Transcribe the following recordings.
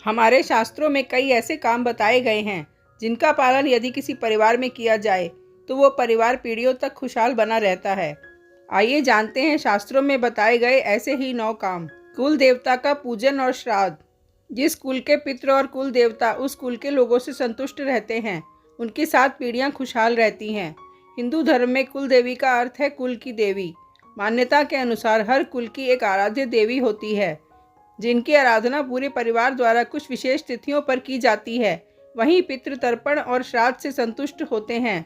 हमारे शास्त्रों में कई ऐसे काम बताए गए हैं जिनका पालन यदि किसी परिवार में किया जाए तो वो परिवार पीढ़ियों तक खुशहाल बना रहता है। आइए जानते हैं शास्त्रों में बताए गए ऐसे ही 9 काम। कुल देवता का पूजन और श्राद्ध। जिस कुल के पितृ और कुल देवता उस कुल के लोगों से संतुष्ट रहते हैं, उनकी 7 पीढ़ियां खुशहाल रहती हैं। हिंदू धर्म में कुल देवी का अर्थ है कुल की देवी। मान्यता के अनुसार हर कुल की एक आराध्य देवी होती है, जिनकी आराधना पूरे परिवार द्वारा कुछ विशेष तिथियों पर की जाती है। वहीं पितृ तर्पण और श्राद्ध से संतुष्ट होते हैं।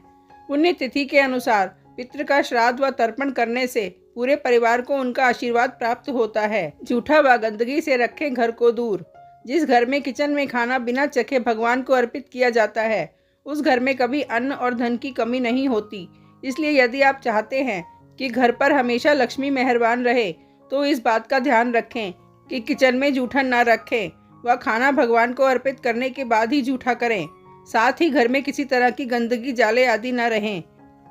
पुण्य तिथि के अनुसार पितृ का श्राद्ध व तर्पण करने से पूरे परिवार को उनका आशीर्वाद प्राप्त होता है। जूठा व गंदगी से रखें घर को दूर। जिस घर में किचन में खाना बिना चखे भगवान को अर्पित किया जाता है, उस घर में कभी अन्न और धन की कमी नहीं होती। इसलिए यदि आप चाहते हैं कि घर पर हमेशा लक्ष्मी मेहरबान रहे, तो इस बात का ध्यान रखें कि किचन में जूठन न रखें व खाना भगवान को अर्पित करने के बाद ही जूठा करें। साथ ही घर में किसी तरह की गंदगी, जाले आदि न रहें,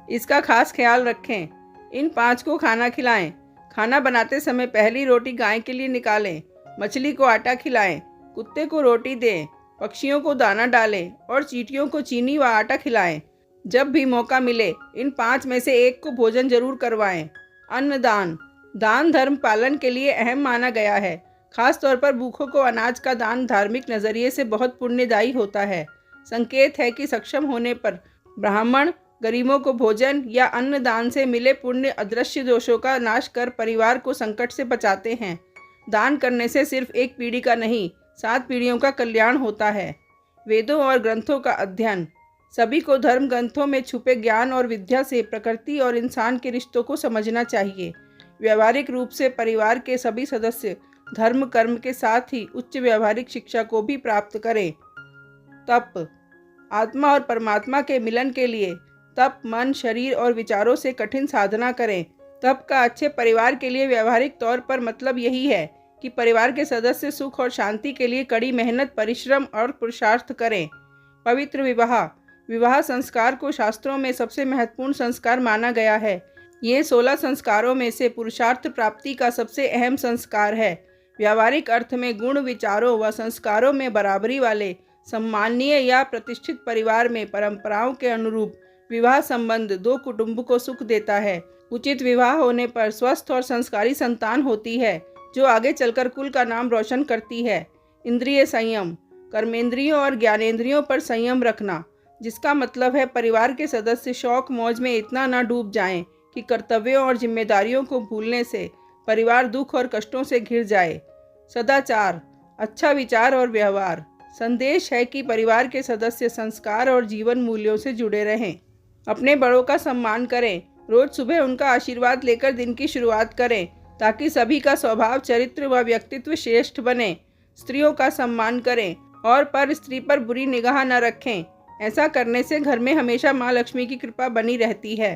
इसका खास ख्याल रखें। इन 5 को खाना खिलाएं। खाना बनाते समय पहली रोटी गाय के लिए निकालें। मछली को आटा खिलाएं। कुत्ते को रोटी दें। पक्षियों को दाना डालें और चींटियों को चीनी व आटा खिलाएं। जब भी मौका मिले इन 5 में से एक को भोजन जरूर करवाएं। अन्नदान। दान धर्म पालन के लिए अहम माना गया है। खास तौर पर भूखों को अनाज का दान धार्मिक नजरिए से बहुत पुण्यदायी होता है। संकेत है कि सक्षम होने पर ब्राह्मण गरीबों को भोजन या अन्न दान से मिले पुण्य अदृश्य दोषों का नाश कर परिवार को संकट से बचाते हैं। दान करने से सिर्फ एक पीढ़ी का नहीं, 7 पीढ़ियों का कल्याण होता है। वेदों और ग्रंथों का अध्ययन। सभी को धर्म ग्रंथों में छुपे ज्ञान और विद्या से प्रकृति और इंसान के रिश्तों को समझना चाहिए। व्यावहारिक रूप से परिवार के सभी सदस्य धर्म कर्म के साथ ही उच्च व्यावहारिक शिक्षा को भी प्राप्त करें। तप। आत्मा और परमात्मा के मिलन के लिए तप मन, शरीर और विचारों से कठिन साधना करें। तप का अच्छे परिवार के लिए व्यावहारिक तौर पर मतलब यही है कि परिवार के सदस्य सुख और शांति के लिए कड़ी मेहनत, परिश्रम और पुरुषार्थ करें। पवित्र विवाह। विवाह संस्कार को शास्त्रों में सबसे महत्वपूर्ण संस्कार माना गया है। ये 16 संस्कारों में से पुरुषार्थ प्राप्ति का सबसे अहम संस्कार है। व्यावहारिक अर्थ में गुण, विचारों व संस्कारों में बराबरी वाले सम्माननीय या प्रतिष्ठित परिवार में परंपराओं के अनुरूप विवाह संबंध 2 कुटुंब को सुख देता है। उचित विवाह होने पर स्वस्थ और संस्कारी संतान होती है, जो आगे चलकर कुल का नाम रोशन करती है। इंद्रिय संयम। कर्मेंद्रियों और ज्ञानेंद्रियों पर संयम रखना, जिसका मतलब है परिवार के सदस्य शौक मौज में इतना न डूब जाएं कि कर्तव्यों और जिम्मेदारियों को भूलने से परिवार दुख और कष्टों से घिर जाए। सदाचार। अच्छा विचार और व्यवहार। संदेश है कि परिवार के सदस्य संस्कार और जीवन मूल्यों से जुड़े रहें। अपने बड़ों का सम्मान करें। रोज सुबह उनका आशीर्वाद लेकर दिन की शुरुआत करें, ताकि सभी का स्वभाव, चरित्र व व्यक्तित्व श्रेष्ठ बने। स्त्रियों का सम्मान करें और पर स्त्री पर बुरी निगाह न रखें। ऐसा करने से घर में हमेशा माँ लक्ष्मी की कृपा बनी रहती है।